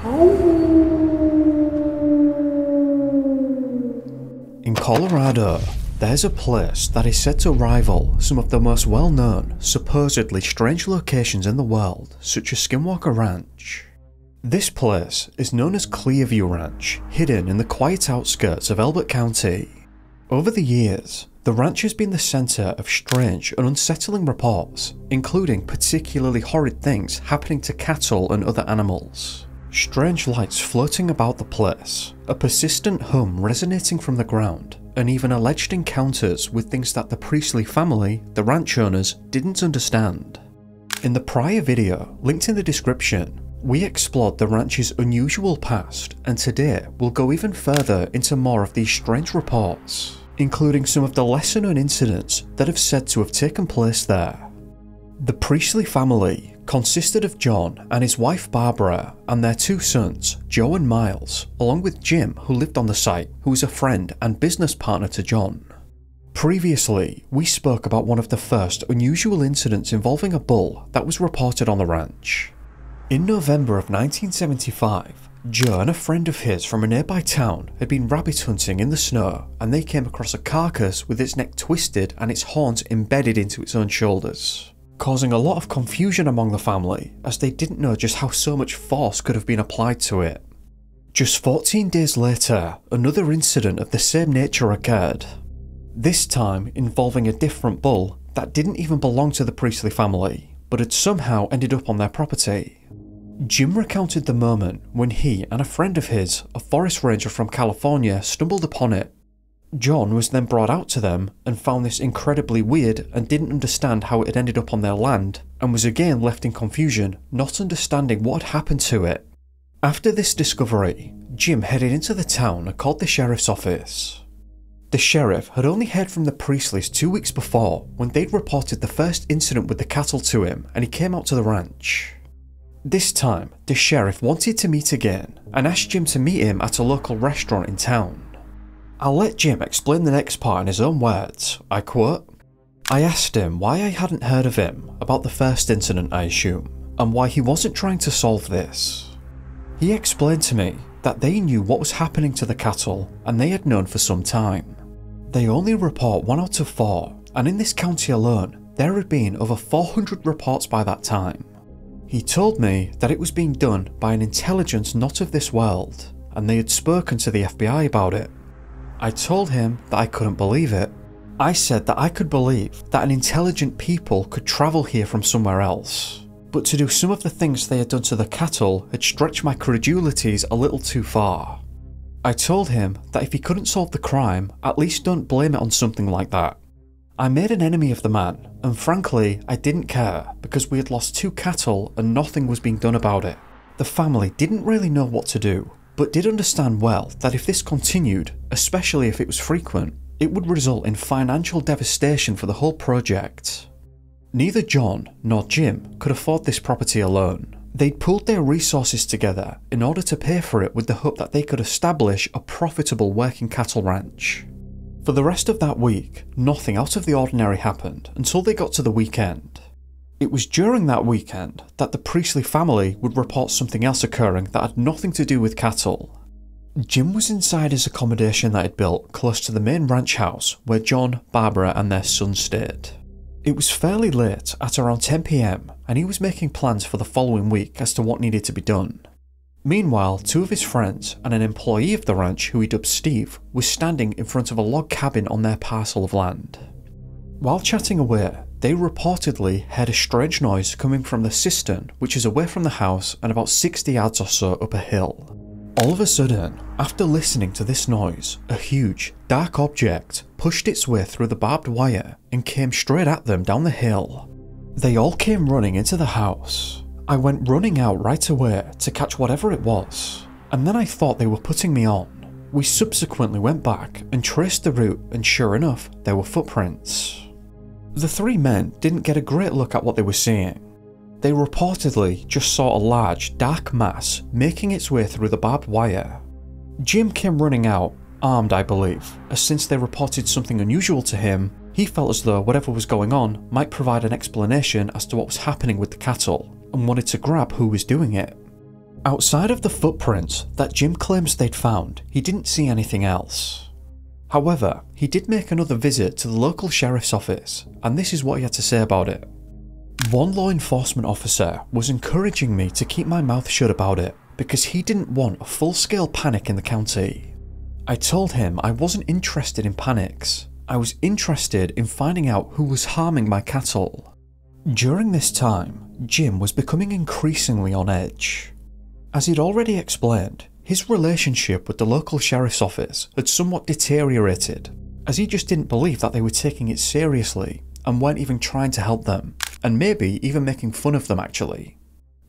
In Colorado, there's a place that is said to rival some of the most well-known, supposedly strange locations in the world, such as Skinwalker Ranch. This place is known as Clearview Ranch, hidden in the quiet outskirts of Elbert County. Over the years, the ranch has been the centre of strange and unsettling reports, including particularly horrid things happening to cattle and other animals. Strange lights floating about the place, a persistent hum resonating from the ground, and even alleged encounters with things that the Priestley family, the ranch owners, didn't understand. In the prior video, linked in the description, we explored the ranch's unusual past, and today we'll go even further into more of these strange reports, including some of the lesser known incidents that have said to have taken place there. The Priestley family consisted of John and his wife Barbara and their two sons, Joe and Miles, along with Jim, who lived on the site, who was a friend and business partner to John. Previously, we spoke about one of the first unusual incidents involving a bull that was reported on the ranch. In November of 1975, Joe and a friend of his from a nearby town had been rabbit hunting in the snow, and they came across a carcass with its neck twisted and its horns embedded into its own shoulders, causing a lot of confusion among the family as they didn't know just how so much force could have been applied to it. Just 14 days later, another incident of the same nature occurred, this time involving a different bull that didn't even belong to the Priestley family, but had somehow ended up on their property. Jim recounted the moment when he and a friend of his, a forest ranger from California, stumbled upon it. John was then brought out to them and found this incredibly weird and didn't understand how it had ended up on their land, and was again left in confusion, not understanding what had happened to it. After this discovery, Jim headed into the town and called the sheriff's office. The sheriff had only heard from the Priestleys 2 weeks before when they'd reported the first incident with the cattle to him, and he came out to the ranch. This time, the sheriff wanted to meet again and asked Jim to meet him at a local restaurant in town. I'll let Jim explain the next part in his own words. I quote, "I asked him why I hadn't heard of him, about the first incident I assume, and why he wasn't trying to solve this. He explained to me that they knew what was happening to the cattle and they had known for some time. They only report 1 out of 4, and in this county alone, there had been over 400 reports by that time. He told me that it was being done by an intelligence not of this world, and they had spoken to the FBI about it. I told him that I couldn't believe it. I said that I could believe that an intelligent people could travel here from somewhere else, but to do some of the things they had done to the cattle had stretched my credulities a little too far. I told him that if he couldn't solve the crime, at least don't blame it on something like that. I made an enemy of the man, and frankly, I didn't care because we had lost 2 cattle and nothing was being done about it. The family didn't really know what to do, but did understand well that if this continued, especially if it was frequent, it would result in financial devastation for the whole project. Neither John nor Jim could afford this property alone. They'd pooled their resources together in order to pay for it with the hope that they could establish a profitable working cattle ranch. For the rest of that week, nothing out of the ordinary happened until they got to the weekend. It was during that weekend that the Priestley family would report something else occurring that had nothing to do with cattle. Jim was inside his accommodation that he'd built close to the main ranch house where John, Barbara and their son stayed. It was fairly late, at around 10 PM, and he was making plans for the following week as to what needed to be done. Meanwhile, 2 of his friends and an employee of the ranch who he dubbed Steve was standing in front of a log cabin on their parcel of land. While chatting away, they reportedly heard a strange noise coming from the cistern, which is away from the house and about 60 yards or so up a hill. All of a sudden, after listening to this noise, a huge, dark object pushed its way through the barbed wire and came straight at them down the hill. They all came running into the house. I went running out right away to catch whatever it was, and then I thought they were putting me on. We subsequently went back and traced the route, and sure enough, there were footprints. The 3 men didn't get a great look at what they were seeing. They reportedly just saw a large, dark mass making its way through the barbed wire. Jim came running out, armed I believe, as since they reported something unusual to him, he felt as though whatever was going on might provide an explanation as to what was happening with the cattle, and wanted to grab who was doing it. Outside of the footprints that Jim claims they'd found, he didn't see anything else. However, he did make another visit to the local sheriff's office, and this is what he had to say about it. One law enforcement officer was encouraging me to keep my mouth shut about it because he didn't want a full-scale panic in the county. I told him I wasn't interested in panics. I was interested in finding out who was harming my cattle. During this time, Jim was becoming increasingly on edge. As he'd already explained, his relationship with the local sheriff's office had somewhat deteriorated, as he just didn't believe that they were taking it seriously and weren't even trying to help them, and maybe even making fun of them actually.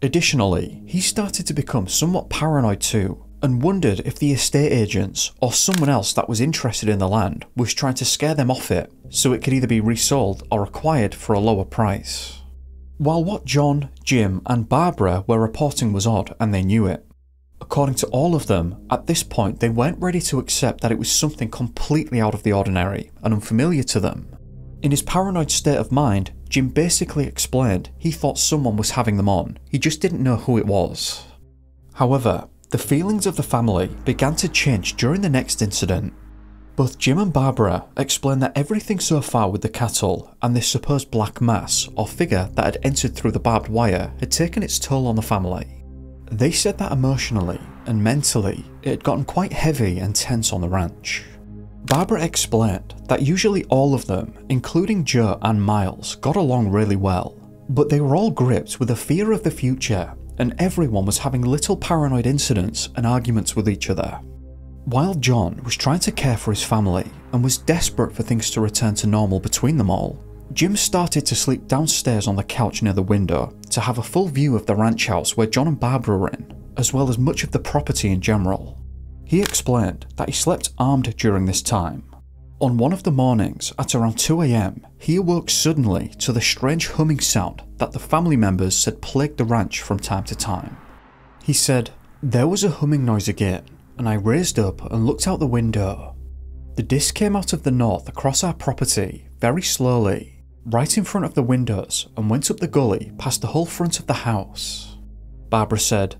Additionally, he started to become somewhat paranoid too, and wondered if the estate agents or someone else that was interested in the land was trying to scare them off it so it could either be resold or acquired for a lower price. While what John, Jim and Barbara were reporting was odd and they knew it, according to all of them, at this point they weren't ready to accept that it was something completely out of the ordinary and unfamiliar to them. In his paranoid state of mind, Jim basically explained he thought someone was having them on, he just didn't know who it was. However, the feelings of the family began to change during the next incident. Both Jim and Barbara explained that everything so far with the cattle and this supposed black mass or figure that had entered through the barbed wire had taken its toll on the family. They said that emotionally and mentally it had gotten quite heavy and tense on the ranch. Barbara explained that usually all of them, including Joe and Miles, got along really well, but they were all gripped with a fear of the future and everyone was having little paranoid incidents and arguments with each other. While John was trying to care for his family and was desperate for things to return to normal between them all, Jim started to sleep downstairs on the couch near the window to have a full view of the ranch house where John and Barbara were in, as well as much of the property in general. He explained that he slept armed during this time. On one of the mornings at around 2 AM, he awoke suddenly to the strange humming sound that the family members said plagued the ranch from time to time. He said, "There was a humming noise again, and I raised up and looked out the window. The disc came out of the north across our property, very slowly, right in front of the windows and went up the gully past the whole front of the house." Barbara said,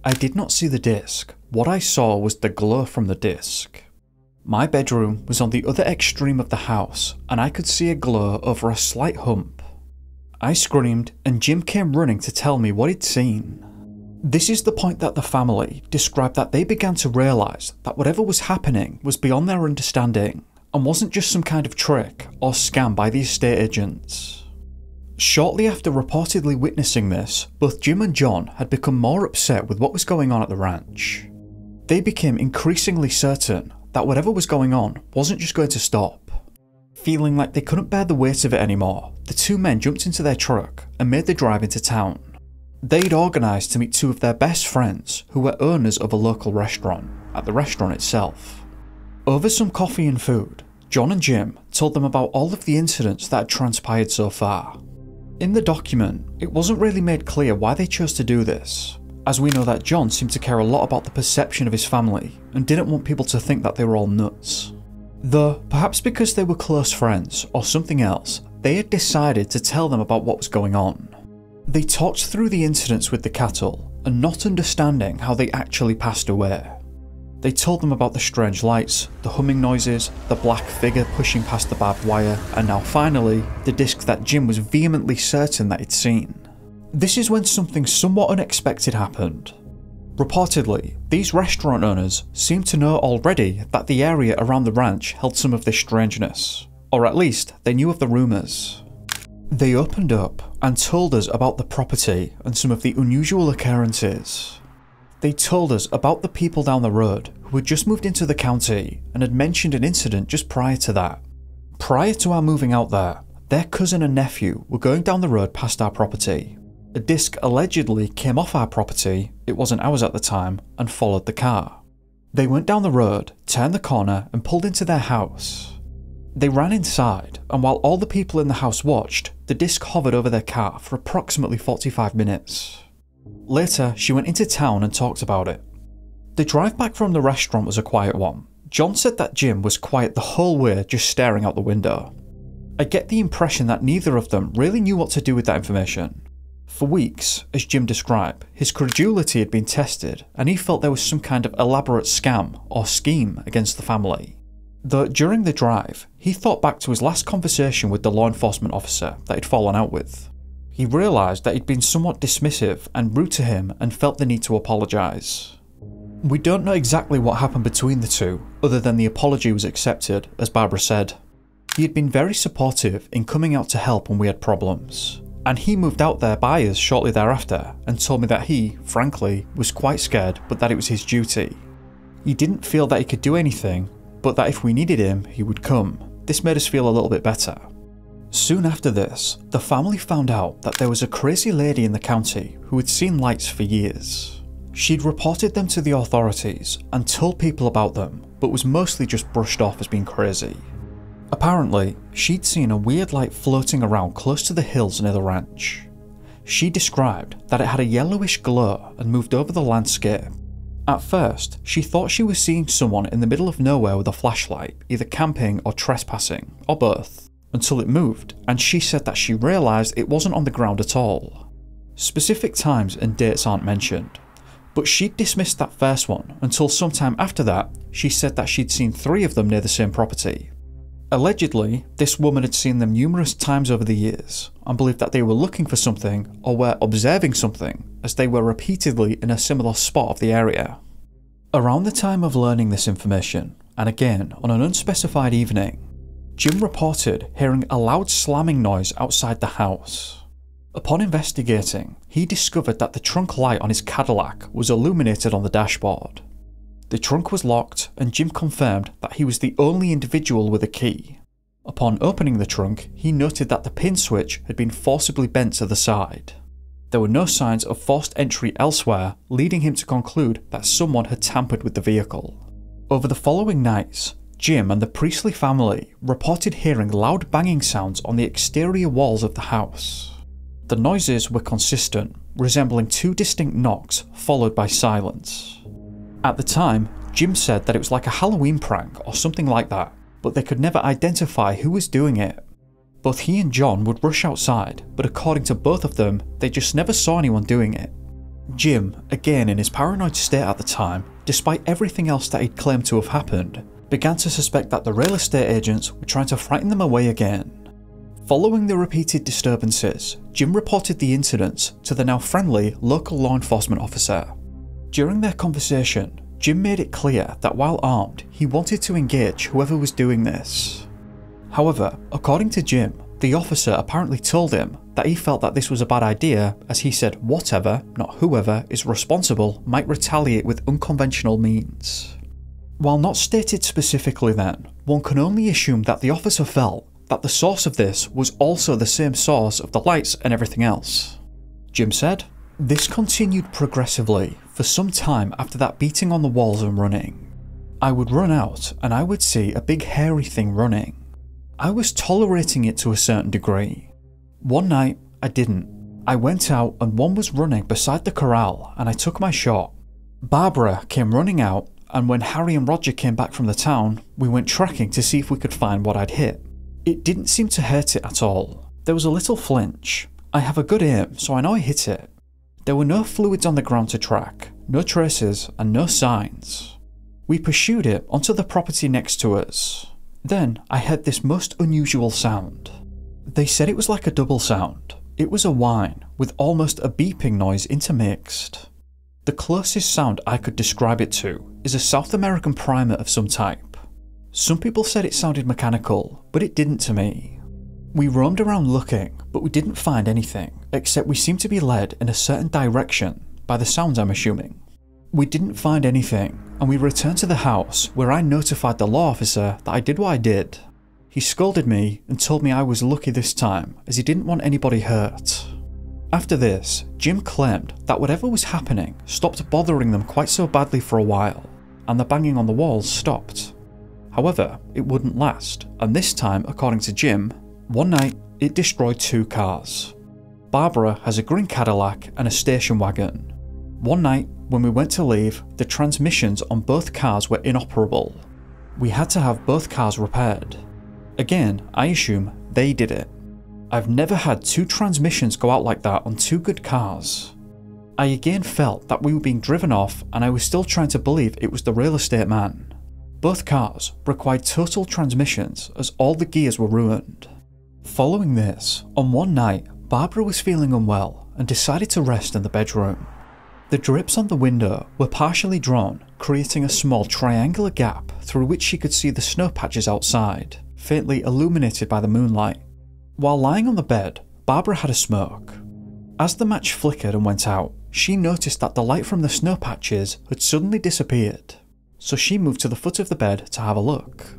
"I did not see the disc. What I saw was the glow from the disc. My bedroom was on the other extreme of the house and I could see a glow over a slight hump. I screamed and Jim came running to tell me what he'd seen." This is the point that the family described that they began to realise that whatever was happening was beyond their understanding and wasn't just some kind of trick or scam by the estate agents. Shortly after reportedly witnessing this, both Jim and John had become more upset with what was going on at the ranch. They became increasingly certain that whatever was going on wasn't just going to stop. Feeling like they couldn't bear the weight of it anymore, the two men jumped into their truck and made the drive into town. They'd organised to meet two of their best friends who were owners of a local restaurant, at the restaurant itself. Over some coffee and food, John and Jim told them about all of the incidents that had transpired so far. In the document, it wasn't really made clear why they chose to do this, as we know that John seemed to care a lot about the perception of his family and didn't want people to think that they were all nuts. Though, perhaps because they were close friends or something else, they had decided to tell them about what was going on. They talked through the incidents with the cattle and not understanding how they actually passed away. They told them about the strange lights, the humming noises, the black figure pushing past the barbed wire, and now finally, the disc that Jim was vehemently certain that he'd seen. This is when something somewhat unexpected happened. Reportedly, these restaurant owners seemed to know already that the area around the ranch held some of this strangeness, or at least they knew of the rumours. They opened up and told us about the property and some of the unusual occurrences. They told us about the people down the road who had just moved into the county and had mentioned an incident just prior to that. Prior to our moving out there, their cousin and nephew were going down the road past our property. A disc allegedly came off our property, it wasn't ours at the time, and followed the car. They went down the road, turned the corner and pulled into their house. They ran inside, and while all the people in the house watched, the disc hovered over their car for approximately 45 minutes. Later, she went into town and talked about it. The drive back from the restaurant was a quiet one. John said that Jim was quiet the whole way, just staring out the window. I get the impression that neither of them really knew what to do with that information. For weeks, as Jim described, his credulity had been tested and he felt there was some kind of elaborate scam or scheme against the family. Though during the drive, he thought back to his last conversation with the law enforcement officer that he'd fallen out with. He realised that he'd been somewhat dismissive and rude to him and felt the need to apologise. We don't know exactly what happened between the two, other than the apology was accepted, as Barbara said. He had been very supportive in coming out to help when we had problems, and he moved out there by us shortly thereafter and told me that he, frankly, was quite scared but that it was his duty. He didn't feel that he could do anything, but that if we needed him, he would come. This made us feel a little bit better. Soon after this, the family found out that there was a crazy lady in the county who had seen lights for years. She'd reported them to the authorities and told people about them, but was mostly just brushed off as being crazy. Apparently, she'd seen a weird light floating around close to the hills near the ranch. She described that it had a yellowish glow and moved over the landscape. At first, she thought she was seeing someone in the middle of nowhere with a flashlight, either camping or trespassing, or both, until it moved, and she said that she realised it wasn't on the ground at all. Specific times and dates aren't mentioned, but she'd dismissed that first one until sometime after that she said that she'd seen 3 of them near the same property. Allegedly, this woman had seen them numerous times over the years and believed that they were looking for something or were observing something, as they were repeatedly in a similar spot of the area. Around the time of learning this information, and again on an unspecified evening, Jim reported hearing a loud slamming noise outside the house. Upon investigating, he discovered that the trunk light on his Cadillac was illuminated on the dashboard. The trunk was locked, and Jim confirmed that he was the only individual with a key. Upon opening the trunk, he noted that the pin switch had been forcibly bent to the side. There were no signs of forced entry elsewhere, leading him to conclude that someone had tampered with the vehicle. Over the following nights, Jim and the Priestley family reported hearing loud banging sounds on the exterior walls of the house. The noises were consistent, resembling 2 distinct knocks followed by silence. At the time, Jim said that it was like a Halloween prank or something like that, but they could never identify who was doing it. Both he and John would rush outside, but according to both of them, they just never saw anyone doing it. Jim, again in his paranoid state at the time, despite everything else that he'd claimed to have happened, began to suspect that the real estate agents were trying to frighten them away again. Following the repeated disturbances, Jim reported the incidents to the now friendly local law enforcement officer. During their conversation, Jim made it clear that while armed, he wanted to engage whoever was doing this. However, according to Jim, the officer apparently told him that he felt that this was a bad idea, as he said whatever, not whoever, is responsible might retaliate with unconventional means. While not stated specifically then, one can only assume that the officer felt that the source of this was also the same source of the lights and everything else. Jim said, "This continued progressively for some time after that beating on the walls and running. I would run out and I would see a big hairy thing running. I was tolerating it to a certain degree. One night, I didn't. I went out and one was running beside the corral and I took my shot. Barbara came running out, and when Harry and Roger came back from the town, we went tracking to see if we could find what I'd hit. It didn't seem to hurt it at all. There was a little flinch. I have a good aim, so I know I hit it. There were no fluids on the ground to track, no traces, and no signs. We pursued it onto the property next to us. Then I heard this most unusual sound. They said it was like a double sound. It was a whine, with almost a beeping noise intermixed. The closest sound I could describe it to is a South American primer of some type. Some people said it sounded mechanical, but it didn't to me. We roamed around looking, but we didn't find anything, except we seemed to be led in a certain direction, by the sounds I'm assuming. We didn't find anything, and we returned to the house where I notified the law officer that I did what I did. He scolded me and told me I was lucky this time, as he didn't want anybody hurt. After this, Jim claimed that whatever was happening stopped bothering them quite so badly for a while, and the banging on the walls stopped. However, it wouldn't last, and this time, according to Jim, one night it destroyed 2 cars. Barbara has a green Cadillac and a station wagon. One night, when we went to leave, the transmissions on both cars were inoperable. We had to have both cars repaired. Again, I assume they did it. "I've never had 2 transmissions go out like that on 2 good cars." I again felt that we were being driven off, and I was still trying to believe it was the real estate man. Both cars required total transmissions as all the gears were ruined. Following this, on one night, Barbara was feeling unwell and decided to rest in the bedroom. The drips on the window were partially drawn, creating a small triangular gap through which she could see the snow patches outside, faintly illuminated by the moonlight. While lying on the bed, Barbara had a smoke. As the match flickered and went out, she noticed that the light from the snow patches had suddenly disappeared, so she moved to the foot of the bed to have a look.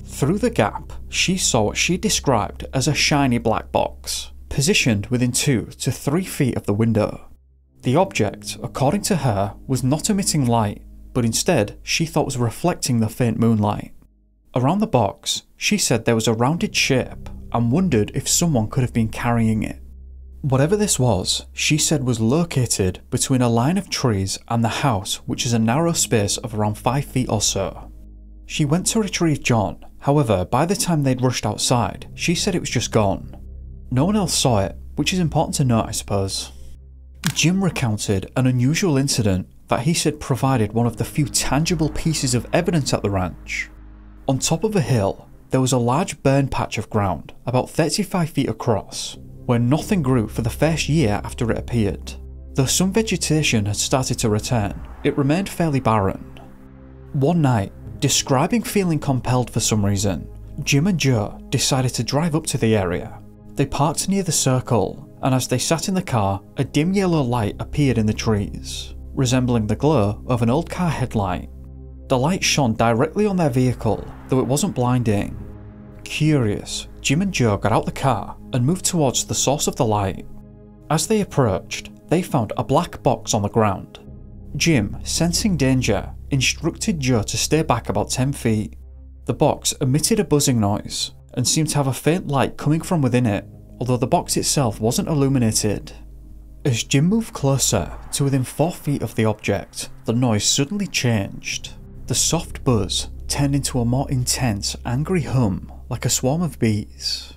Through the gap, she saw what she described as a shiny black box, positioned within 2 to 3 feet of the window. The object, according to her, was not emitting light, but instead she thought was reflecting the faint moonlight. Around the box, she said there was a rounded shape and wondered if someone could have been carrying it. Whatever this was, she said was located between a line of trees and the house, which is a narrow space of around 5 feet or so. She went to retrieve John, however by the time they'd rushed outside, she said it was just gone. No one else saw it, which is important to note I suppose. Jim recounted an unusual incident that he said provided one of the few tangible pieces of evidence at the ranch. On top of a hill, there was a large burn patch of ground, about 35 feet across, where nothing grew for the first year after it appeared. Though some vegetation had started to return, it remained fairly barren. One night, describing feeling compelled for some reason, Jim and Joe decided to drive up to the area. They parked near the circle, and as they sat in the car, a dim yellow light appeared in the trees, resembling the glow of an old car headlight. The light shone directly on their vehicle, though it wasn't blinding. Curious, Jim and Joe got out the car and moved towards the source of the light. As they approached, they found a black box on the ground. Jim, sensing danger, instructed Joe to stay back about 10 feet. The box emitted a buzzing noise and seemed to have a faint light coming from within it, although the box itself wasn't illuminated. As Jim moved closer to within 4 feet of the object, the noise suddenly changed. The soft buzz turned into a more intense, angry hum, like a swarm of bees.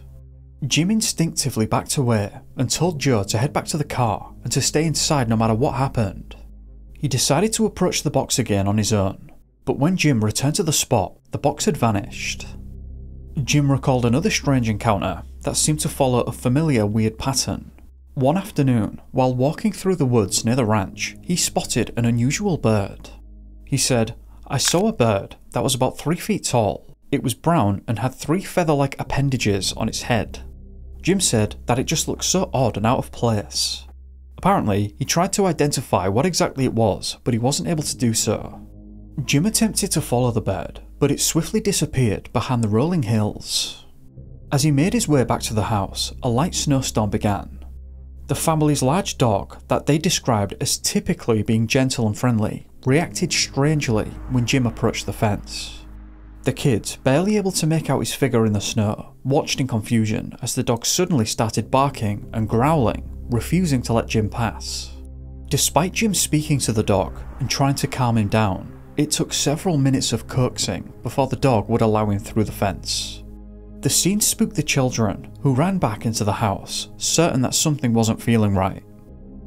Jim instinctively backed away and told Joe to head back to the car and to stay inside no matter what happened. He decided to approach the box again on his own, but when Jim returned to the spot, the box had vanished. Jim recalled another strange encounter that seemed to follow a familiar weird pattern. One afternoon, while walking through the woods near the ranch, he spotted an unusual bird. He said, "I saw a bird that was about 3 feet tall. It was brown and had 3 feather-like appendages on its head." Jim said that it just looked so odd and out of place. Apparently, he tried to identify what exactly it was, but he wasn't able to do so. Jim attempted to follow the bird, but it swiftly disappeared behind the rolling hills. As he made his way back to the house, a light snowstorm began. The family's large dog, that they described as typically being gentle and friendly, reacted strangely when Jim approached the fence. The kids, barely able to make out his figure in the snow, watched in confusion as the dog suddenly started barking and growling, refusing to let Jim pass. Despite Jim speaking to the dog and trying to calm him down, it took several minutes of coaxing before the dog would allow him through the fence. The scene spooked the children, who ran back into the house, certain that something wasn't feeling right.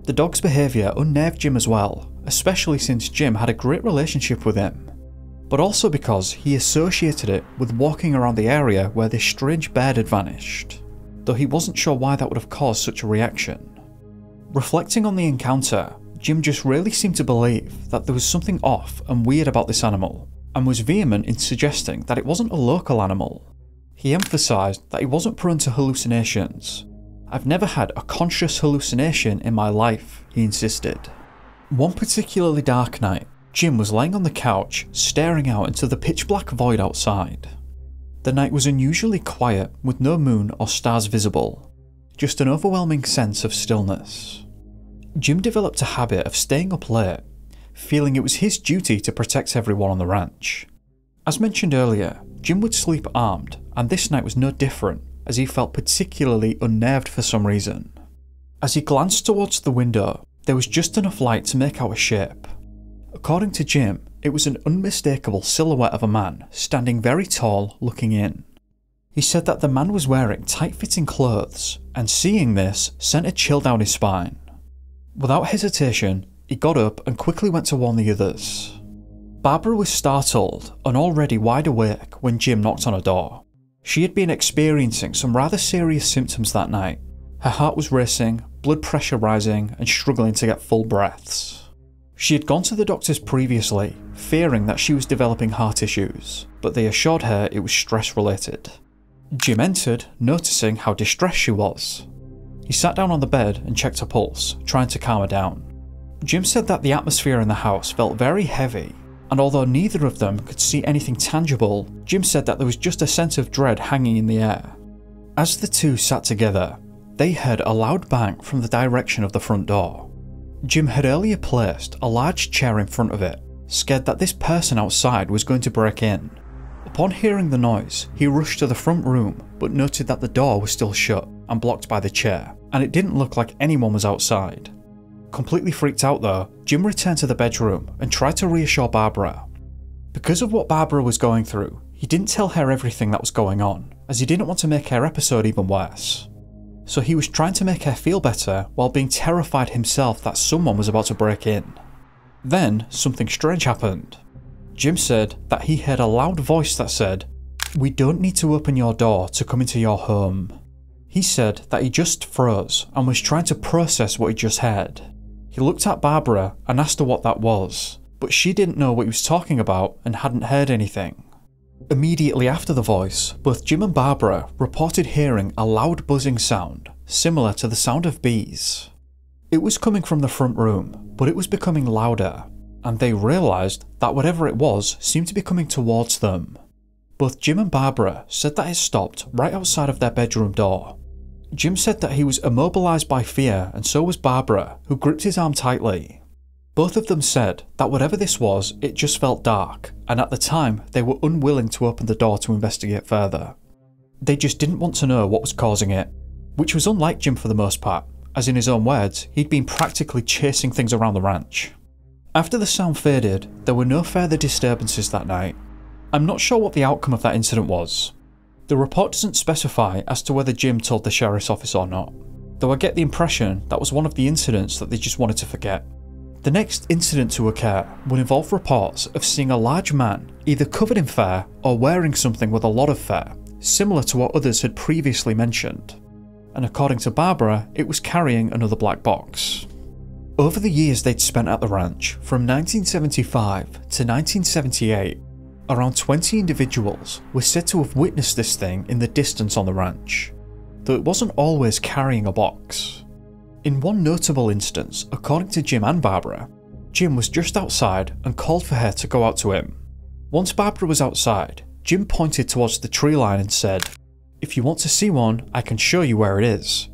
The dog's behaviour unnerved Jim as well, especially since Jim had a great relationship with him, but also because he associated it with walking around the area where this strange bird had vanished, though he wasn't sure why that would have caused such a reaction. Reflecting on the encounter, Jim just really seemed to believe that there was something off and weird about this animal, and was vehement in suggesting that it wasn't a local animal. He emphasised that he wasn't prone to hallucinations. "I've never had a conscious hallucination in my life," he insisted. One particularly dark night, Jim was lying on the couch, staring out into the pitch-black void outside. The night was unusually quiet, with no moon or stars visible, just an overwhelming sense of stillness. Jim developed a habit of staying up late, feeling it was his duty to protect everyone on the ranch. As mentioned earlier, Jim would sleep armed, and this night was no different, as he felt particularly unnerved for some reason. As he glanced towards the window, there was just enough light to make out a shape. According to Jim, it was an unmistakable silhouette of a man, standing very tall, looking in. He said that the man was wearing tight-fitting clothes, and seeing this sent a chill down his spine. Without hesitation, he got up and quickly went to warn the others. Barbara was startled and already wide awake when Jim knocked on her door. She had been experiencing some rather serious symptoms that night. Her heart was racing, blood pressure rising, and struggling to get full breaths. She had gone to the doctors previously, fearing that she was developing heart issues, but they assured her it was stress-related. Jim entered, noticing how distressed she was. He sat down on the bed and checked her pulse, trying to calm her down. Jim said that the atmosphere in the house felt very heavy, and although neither of them could see anything tangible, Jim said that there was just a sense of dread hanging in the air. As the two sat together, they heard a loud bang from the direction of the front door. Jim had earlier placed a large chair in front of it, scared that this person outside was going to break in. Upon hearing the noise, he rushed to the front room but noted that the door was still shut and blocked by the chair, and it didn't look like anyone was outside. Completely freaked out though, Jim returned to the bedroom and tried to reassure Barbara. Because of what Barbara was going through, he didn't tell her everything that was going on, as he didn't want to make her episode even worse. So he was trying to make her feel better while being terrified himself that someone was about to break in. Then, something strange happened. Jim said that he heard a loud voice that said, "We don't need to open your door to come into your home." He said that he just froze and was trying to process what he just heard. He looked at Barbara and asked her what that was, but she didn't know what he was talking about and hadn't heard anything. Immediately after the voice, both Jim and Barbara reported hearing a loud buzzing sound, similar to the sound of bees. It was coming from the front room, but it was becoming louder, and they realised that whatever it was seemed to be coming towards them. Both Jim and Barbara said that it stopped right outside of their bedroom door. Jim said that he was immobilised by fear, and so was Barbara, who gripped his arm tightly. Both of them said that whatever this was, it just felt dark, and at the time they were unwilling to open the door to investigate further. They just didn't want to know what was causing it, which was unlike Jim for the most part, as in his own words, he'd been practically chasing things around the ranch. After the sound faded, there were no further disturbances that night. I'm not sure what the outcome of that incident was. The report doesn't specify as to whether Jim told the sheriff's office or not, though I get the impression that was one of the incidents that they just wanted to forget. The next incident to occur would involve reports of seeing a large man either covered in fur or wearing something with a lot of fur, similar to what others had previously mentioned. And according to Barbara, it was carrying another black box. Over the years they'd spent at the ranch, from 1975 to 1978, around 20 individuals were said to have witnessed this thing in the distance on the ranch, though it wasn't always carrying a box. In one notable instance, according to Jim and Barbara, Jim was just outside and called for her to go out to him. Once Barbara was outside, Jim pointed towards the tree line and said, "If you want to see one, I can show you where it is."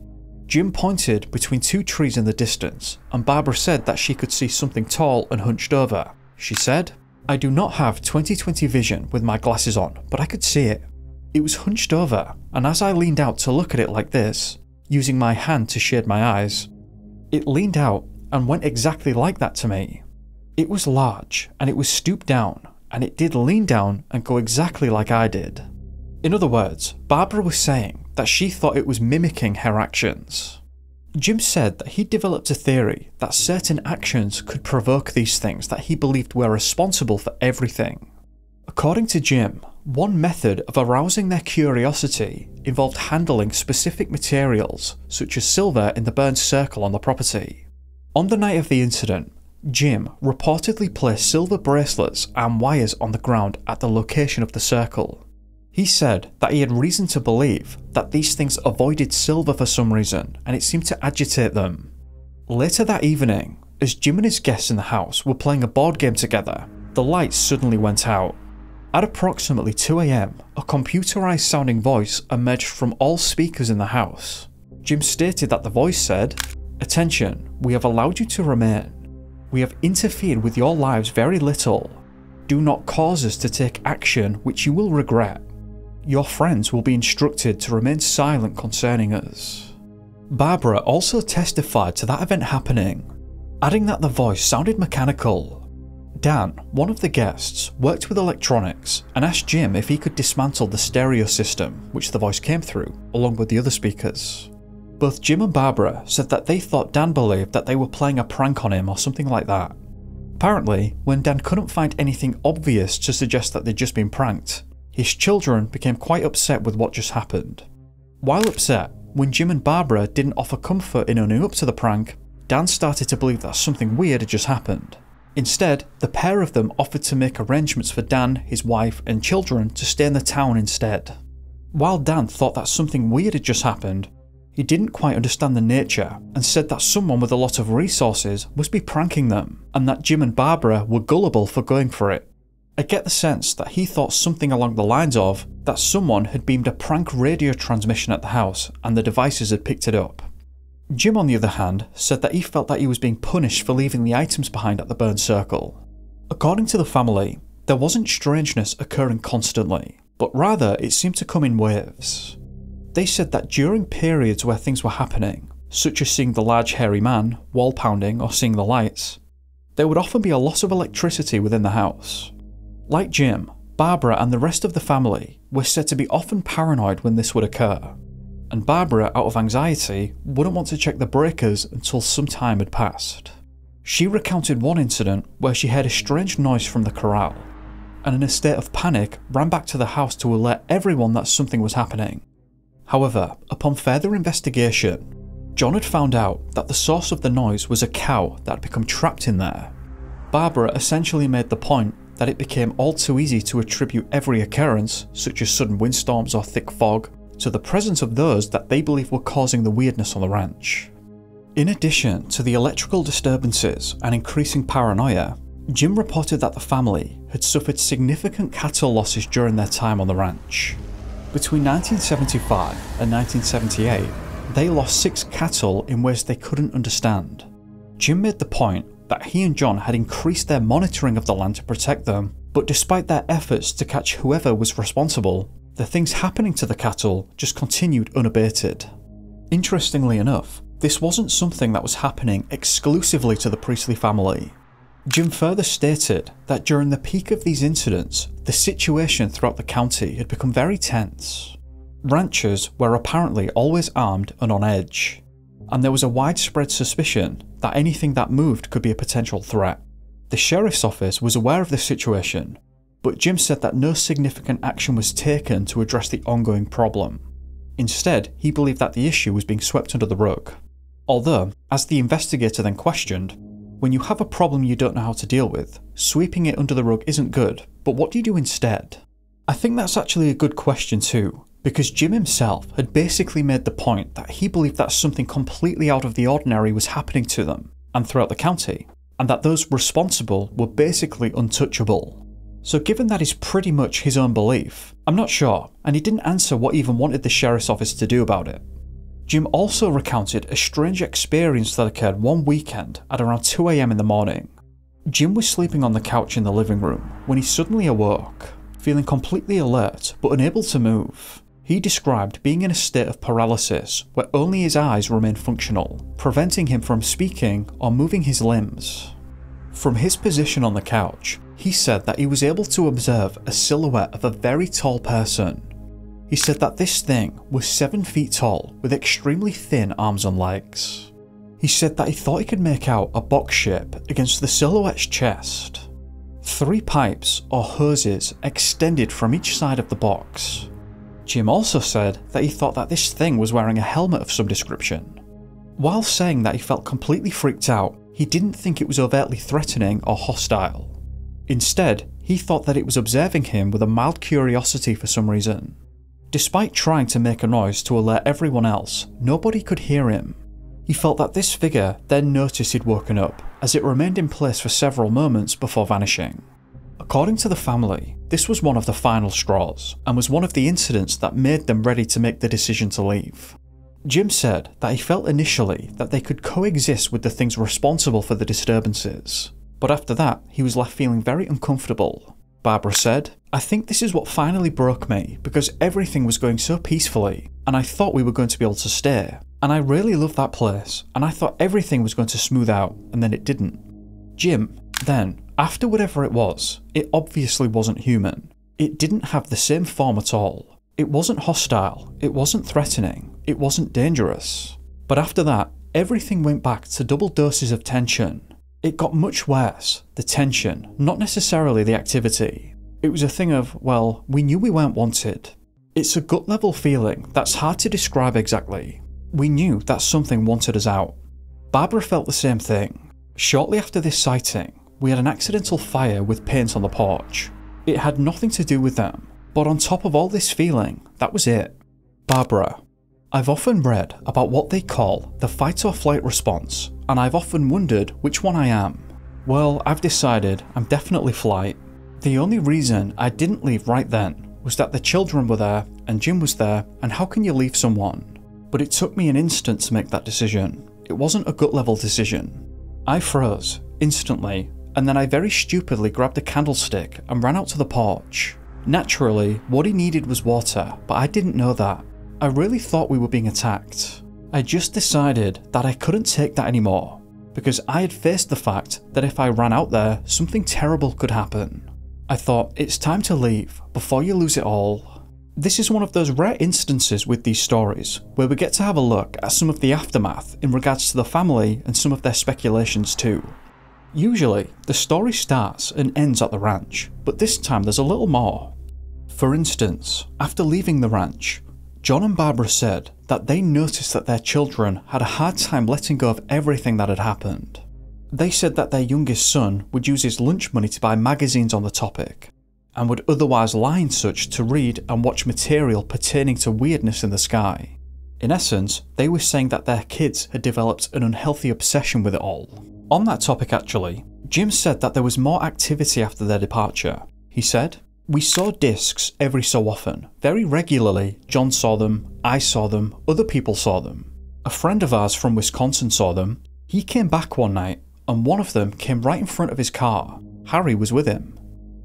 Jim pointed between two trees in the distance, and Barbara said that she could see something tall and hunched over. She said, "I do not have 20/20 vision with my glasses on, but I could see it. It was hunched over, and as I leaned out to look at it like this, using my hand to shade my eyes, it leaned out and went exactly like that to me. It was large, and it was stooped down, and it did lean down and go exactly like I did." In other words, Barbara was saying that she thought it was mimicking her actions. Jim said that he developed a theory that certain actions could provoke these things that he believed were responsible for everything. According to Jim, one method of arousing their curiosity involved handling specific materials, such as silver in the burned circle on the property. On the night of the incident, Jim reportedly placed silver bracelets and wires on the ground at the location of the circle. He said that he had reason to believe that these things avoided silver for some reason, and it seemed to agitate them. Later that evening, as Jim and his guests in the house were playing a board game together, the lights suddenly went out. At approximately 2 AM, a computerized sounding voice emerged from all speakers in the house. Jim stated that the voice said, "Attention, we have allowed you to remain. We have interfered with your lives very little. Do not cause us to take action which you will regret. Your friends will be instructed to remain silent concerning us." Barbara also testified to that event happening, adding that the voice sounded mechanical. Dan, one of the guests, worked with electronics and asked Jim if he could dismantle the stereo system which the voice came through, along with the other speakers. Both Jim and Barbara said that they thought Dan believed that they were playing a prank on him or something like that. Apparently, when Dan couldn't find anything obvious to suggest that they'd just been pranked, his children became quite upset with what just happened. While upset, when Jim and Barbara didn't offer comfort in owning up to the prank, Dan started to believe that something weird had just happened. Instead, the pair of them offered to make arrangements for Dan, his wife, and children to stay in the town instead. While Dan thought that something weird had just happened, he didn't quite understand the nature and said that someone with a lot of resources must be pranking them, and that Jim and Barbara were gullible for going for it. I get the sense that he thought something along the lines of that someone had beamed a prank radio transmission at the house and the devices had picked it up. Jim, on the other hand, said that he felt that he was being punished for leaving the items behind at the burn circle. According to the family, there wasn't strangeness occurring constantly, but rather it seemed to come in waves. They said that during periods where things were happening, such as seeing the large hairy man, wall pounding, or seeing the lights, there would often be a loss of electricity within the house. Like Jim, Barbara and the rest of the family were said to be often paranoid when this would occur, and Barbara, out of anxiety, wouldn't want to check the breakers until some time had passed. She recounted one incident where she heard a strange noise from the corral, and in a state of panic ran back to the house to alert everyone that something was happening. However, upon further investigation, John had found out that the source of the noise was a cow that had become trapped in there. Barbara essentially made the point that it became all too easy to attribute every occurrence, such as sudden windstorms or thick fog, to the presence of those that they believe were causing the weirdness on the ranch. In addition to the electrical disturbances and increasing paranoia, Jim reported that the family had suffered significant cattle losses during their time on the ranch. Between 1975 and 1978, they lost 6 cattle in ways they couldn't understand. Jim made the point that he and John had increased their monitoring of the land to protect them, but despite their efforts to catch whoever was responsible, the things happening to the cattle just continued unabated. Interestingly enough, this wasn't something that was happening exclusively to the Priestley family. Jim further stated that during the peak of these incidents, the situation throughout the county had become very tense. Ranchers were apparently always armed and on edge, and there was a widespread suspicion that anything that moved could be a potential threat. The sheriff's office was aware of this situation, but Jim said that no significant action was taken to address the ongoing problem. Instead, he believed that the issue was being swept under the rug. Although, as the investigator then questioned, when you have a problem you don't know how to deal with, sweeping it under the rug isn't good, but what do you do instead? I think that's actually a good question too, because Jim himself had basically made the point that he believed that something completely out of the ordinary was happening to them, and throughout the county, and that those responsible were basically untouchable. So given that is pretty much his own belief, I'm not sure, and he didn't answer what even wanted the sheriff's office to do about it. Jim also recounted a strange experience that occurred one weekend at around 2 AM in the morning. Jim was sleeping on the couch in the living room when he suddenly awoke, feeling completely alert but unable to move. He described being in a state of paralysis where only his eyes remained functional, preventing him from speaking or moving his limbs. From his position on the couch, he said that he was able to observe a silhouette of a very tall person. He said that this thing was 7 feet tall with extremely thin arms and legs. He said that he thought he could make out a box shape against the silhouette's chest. 3 pipes or hoses extended from each side of the box. Jim also said that he thought that this thing was wearing a helmet of some description. While saying that he felt completely freaked out, he didn't think it was overtly threatening or hostile. Instead, he thought that it was observing him with a mild curiosity for some reason. Despite trying to make a noise to alert everyone else, nobody could hear him. He felt that this figure then noticed he'd woken up, as it remained in place for several moments before vanishing. According to the family, this was one of the final straws, and was one of the incidents that made them ready to make the decision to leave. Jim said that he felt initially that they could coexist with the things responsible for the disturbances, but after that he was left feeling very uncomfortable. Barbara said, "I think this is what finally broke me, because everything was going so peacefully, and I thought we were going to be able to stay, and I really loved that place, and I thought everything was going to smooth out, and then it didn't." Jim then, After whatever it was, it obviously wasn't human. It didn't have the same form at all. It wasn't hostile, it wasn't threatening, it wasn't dangerous. But after that, everything went back to double doses of tension. It got much worse, the tension, not necessarily the activity. It was a thing of, well, we knew we weren't wanted. It's a gut level feeling that's hard to describe exactly. We knew that something wanted us out. Barbara felt the same thing. Shortly after this sighting, we had an accidental fire with paint on the porch. It had nothing to do with them, but on top of all this feeling, that was it. Barbara: I've often read about what they call the fight or flight response, and I've often wondered which one I am. Well, I've decided I'm definitely flight. The only reason I didn't leave right then was that the children were there and Jim was there, and how can you leave someone? But it took me an instant to make that decision. It wasn't a gut level decision. I froze, instantly, and then I very stupidly grabbed a candlestick and ran out to the porch. Naturally, what he needed was water, but I didn't know that. I really thought we were being attacked. I just decided that I couldn't take that anymore, because I had faced the fact that if I ran out there, something terrible could happen. I thought, it's time to leave, before you lose it all. This is one of those rare instances with these stories, where we get to have a look at some of the aftermath in regards to the family and some of their speculations too. Usually, the story starts and ends at the ranch, but this time there's a little more. For instance, after leaving the ranch, John and Barbara said that they noticed that their children had a hard time letting go of everything that had happened. They said that their youngest son would use his lunch money to buy magazines on the topic, and would otherwise lie in such to read and watch material pertaining to weirdness in the sky. In essence, they were saying that their kids had developed an unhealthy obsession with it all. On that topic actually, Jim said that there was more activity after their departure. He said, "We saw discs every so often, very regularly. John saw them, I saw them, other people saw them. A friend of ours from Wisconsin saw them. He came back one night, and one of them came right in front of his car. Harry was with him.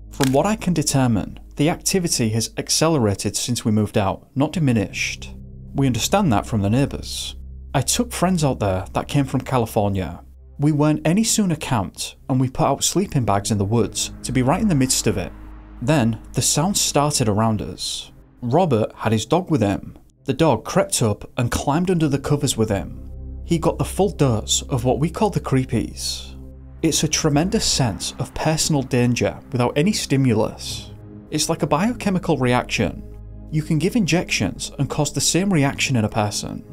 From what I can determine, the activity has accelerated since we moved out, not diminished. We understand that from the neighbours. I took friends out there that came from California. We weren't any sooner camped, and we put out sleeping bags in the woods to be right in the midst of it. Then, the sounds started around us. Robert had his dog with him. The dog crept up and climbed under the covers with him. He got the full dose of what we call the creepies. It's a tremendous sense of personal danger without any stimulus. It's like a biochemical reaction. You can give injections and cause the same reaction in a person.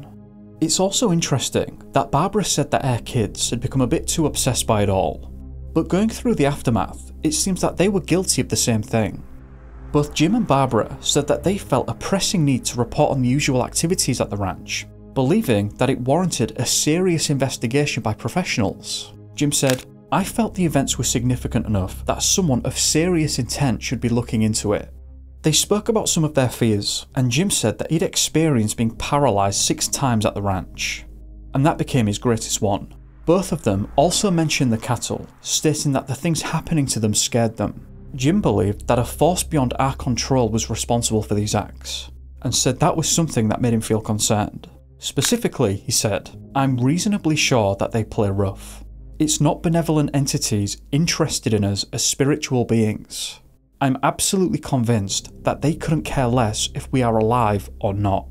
It's also interesting that Barbara said that her kids had become a bit too obsessed by it all. But going through the aftermath, it seems that they were guilty of the same thing. Both Jim and Barbara said that they felt a pressing need to report on the usual activities at the ranch, believing that it warranted a serious investigation by professionals. Jim said, "I felt the events were significant enough that someone of serious intent should be looking into it." They spoke about some of their fears, and Jim said that he'd experienced being paralysed 6 times at the ranch, and that became his greatest one. Both of them also mentioned the cattle, stating that the things happening to them scared them. Jim believed that a force beyond our control was responsible for these acts, and said that was something that made him feel concerned. Specifically, he said, "I'm reasonably sure that they play rough. It's not benevolent entities interested in us as spiritual beings. I'm absolutely convinced that they couldn't care less if we are alive or not."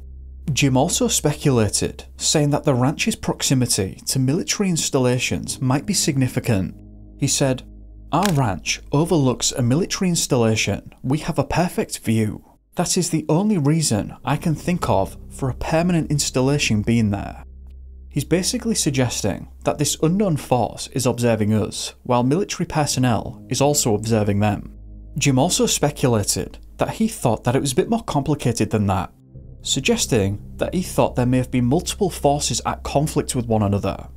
Jim also speculated, saying that the ranch's proximity to military installations might be significant. He said, "Our ranch overlooks a military installation. We have a perfect view. That is the only reason I can think of for a permanent installation being there." He's basically suggesting that this unknown force is observing us, while military personnel is also observing them. Jim also speculated that he thought that it was a bit more complicated than that, suggesting that he thought there may have been multiple forces at conflict with one another.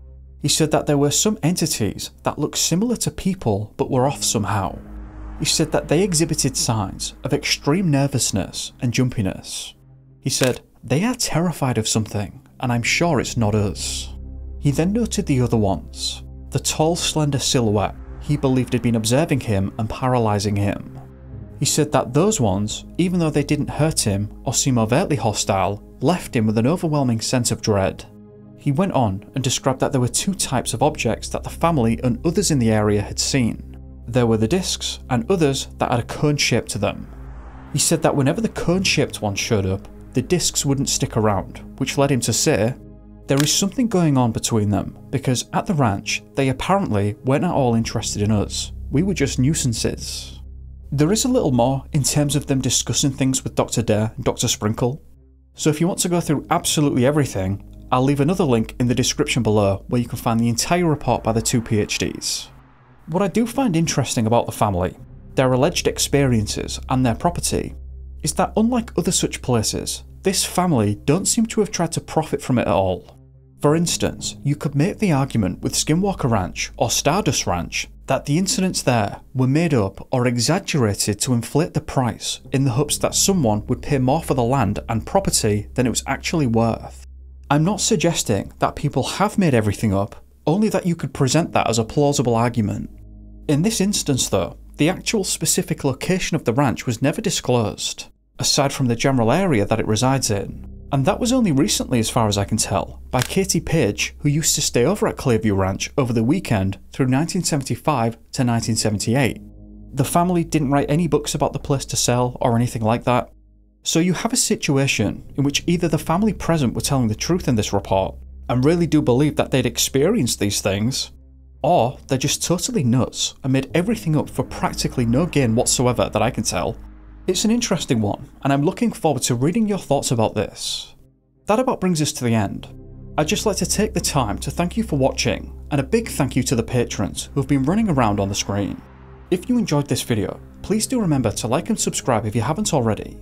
He said that there were some entities that looked similar to people but were off somehow. He said that they exhibited signs of extreme nervousness and jumpiness. He said, "They are terrified of something, and I'm sure it's not us." He then noted the other ones. The tall, slender silhouette he believed had been observing him and paralysing him. He said that those ones, even though they didn't hurt him or seem overtly hostile, left him with an overwhelming sense of dread. He went on and described that there were 2 types of objects that the family and others in the area had seen. There were the discs and others that had a cone shape to them. He said that whenever the cone shaped one showed up, the discs wouldn't stick around, which led him to say, there is something going on between them, because at the ranch, they apparently weren't at all interested in us. We were just nuisances. There is a little more in terms of them discussing things with Dr. Dare and Dr. Sprinkle. So if you want to go through absolutely everything, I'll leave another link in the description below where you can find the entire report by the two PhDs. What I do find interesting about the family, their alleged experiences and their property, is that unlike other such places, this family don't seem to have tried to profit from it at all. For instance, you could make the argument with Skinwalker Ranch or Stardust Ranch that the incidents there were made up or exaggerated to inflate the price in the hopes that someone would pay more for the land and property than it was actually worth. I'm not suggesting that people have made everything up, only that you could present that as a plausible argument. In this instance though, the actual specific location of the ranch was never disclosed, aside from the general area that it resides in. And that was only recently, as far as I can tell, by Katie Page, who used to stay over at Clearview Ranch over the weekend through 1975 to 1978. The family didn't write any books about the place to sell or anything like that. So you have a situation in which either the family present were telling the truth in this report and really do believe that they'd experienced these things, or they're just totally nuts and made everything up for practically no gain whatsoever that I can tell. It's an interesting one, and I'm looking forward to reading your thoughts about this. That about brings us to the end. I'd just like to take the time to thank you for watching, and a big thank you to the patrons who've been running around on the screen. If you enjoyed this video, please do remember to like and subscribe if you haven't already.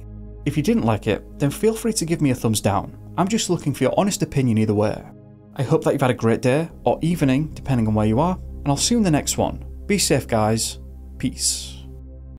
If you didn't like it, then feel free to give me a thumbs down. I'm just looking for your honest opinion either way. I hope that you've had a great day, or evening, depending on where you are, and I'll see you in the next one. Be safe guys, peace.